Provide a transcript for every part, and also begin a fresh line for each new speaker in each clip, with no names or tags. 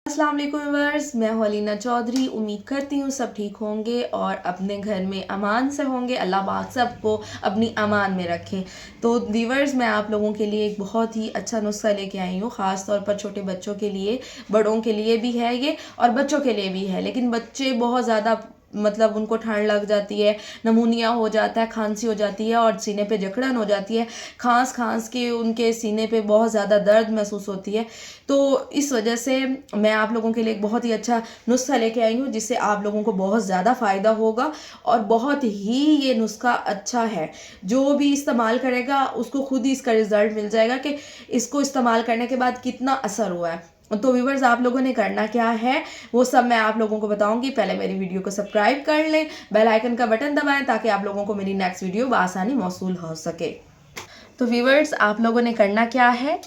अस्सलाम वालेकुम व्यूअर्स, मैं हूं अलीना चौधरी। उम्मीद करती हूँ सब ठीक होंगे और अपने घर में अमान से होंगे। अल्लाह पाक सबको अपनी अमान में रखें। तो व्यूअर्स, मैं आप लोगों के लिए एक बहुत ही अच्छा नुस्खा लेके आई हूँ, ख़ास तौर पर छोटे बच्चों के लिए। बड़ों के लिए भी है ये और बच्चों के लिए भी है, लेकिन बच्चे बहुत ज़्यादा मतलब उनको ठंड लग जाती है, नमूनिया हो जाता है, खांसी हो जाती है और सीने पे जकड़न हो जाती है। खांस खांस के उनके सीने पे बहुत ज़्यादा दर्द महसूस होती है। तो इस वजह से मैं आप लोगों के लिए एक बहुत ही अच्छा नुस्खा लेके आई हूँ, जिससे आप लोगों को बहुत ज़्यादा फ़ायदा होगा और बहुत ही ये नुस्खा अच्छा है। जो भी इस्तेमाल करेगा उसको खुद ही इसका रिज़ल्ट मिल जाएगा कि इसको इस्तेमाल करने के बाद कितना असर हुआ है। तो व्यूवर्स, आप लोगों ने करना क्या है वो सब मैं आप लोगों को बताऊंगी। पहले मेरी वीडियो को सब्सक्राइब कर लें, बेल आइकन का बटन दबाएं ताकि आप लोगों को मेरी नेक्स्ट वीडियो बआसानी मौसूल हो सके। तो व्यूवर्स, आप लोगों ने करना क्या है,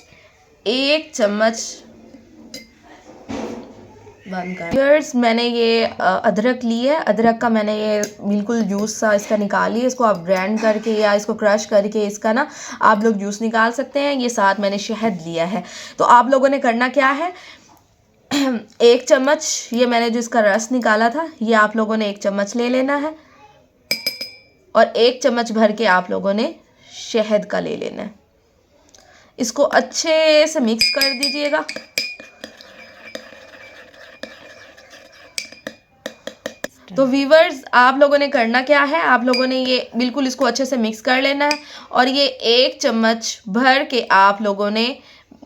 1 चम्मच बंद कर। व्यूअर्स, मैंने ये अदरक ली है। अदरक का मैंने ये बिल्कुल जूस सा इसका निकाल लिया। इसको आप ग्राइंड करके या इसको क्रश करके इसका ना आप लोग जूस निकाल सकते हैं। ये साथ मैंने शहद लिया है। तो आप लोगों ने करना क्या है, 1 चम्मच ये मैंने जो इसका रस निकाला था, ये आप लोगों ने 1 चम्मच ले लेना है और 1 चम्मच भर के आप लोगों ने शहद का ले लेना है। इसको अच्छे से मिक्स कर दीजिएगा। तो वीवर्स, आप लोगों ने करना क्या है, आप लोगों ने ये बिल्कुल इसको अच्छे से मिक्स कर लेना है और ये 1 चम्मच भर के आप लोगों ने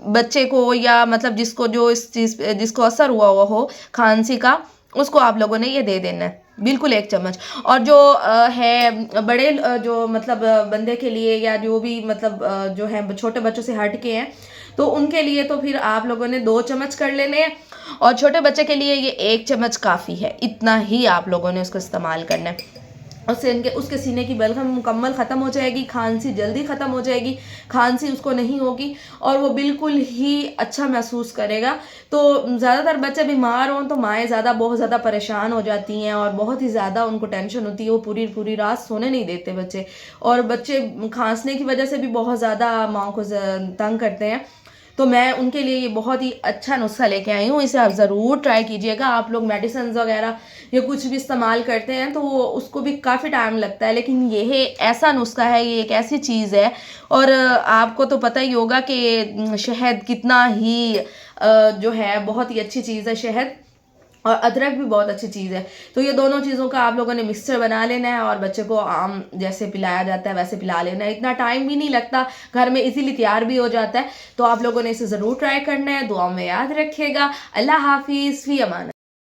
बच्चे को या मतलब जिसको जो इस चीज़ जिसको असर हुआ हो खांसी का, उसको आप लोगों ने ये दे देना है, बिल्कुल 1 चम्मच। और जो है बड़े जो मतलब बंदे के लिए या जो भी मतलब जो है छोटे बच्चों से हट के हैं, तो उनके लिए तो फिर आप लोगों ने 2 चम्मच कर लेने हैं और छोटे बच्चे के लिए ये 1 चम्मच काफ़ी है। इतना ही आप लोगों ने उसको इस्तेमाल करना है। उससे उसके सीने की बलगम मुकम्मल ख़त्म हो जाएगी, खांसी जल्दी ख़त्म हो जाएगी, खांसी उसको नहीं होगी और वो बिल्कुल ही अच्छा महसूस करेगा। तो ज़्यादातर बच्चे बीमार हों तो माएँ बहुत ज़्यादा परेशान हो जाती हैं और बहुत ही ज़्यादा उनको टेंशन होती है। वो पूरी पूरी रात सोने नहीं देते बच्चे, और बच्चे खांसने की वजह से भी बहुत ज़्यादा माँ को तंग करते हैं। तो मैं उनके लिए ये बहुत ही अच्छा नुस्खा लेके आई हूँ, इसे आप ज़रूर ट्राई कीजिएगा। आप लोग मेडिसिन वगैरह या कुछ भी इस्तेमाल करते हैं तो उसको भी काफ़ी टाइम लगता है, लेकिन ये ऐसा नुस्खा है, ये एक ऐसी चीज़ है। और आपको तो पता ही होगा कि शहद कितना ही जो है बहुत ही अच्छी चीज़ है शहद, और अदरक भी बहुत अच्छी चीज़ है। तो ये दोनों चीज़ों का आप लोगों ने मिक्सचर बना लेना है और बच्चे को आम जैसे पिलाया जाता है वैसे पिला लेना है। इतना टाइम भी नहीं लगता, घर में इजीली तैयार भी हो जाता है। तो आप लोगों ने इसे ज़रूर ट्राई करना है। दुआ में याद रखिएगा। अल्लाह हाफिज़, फी अमान।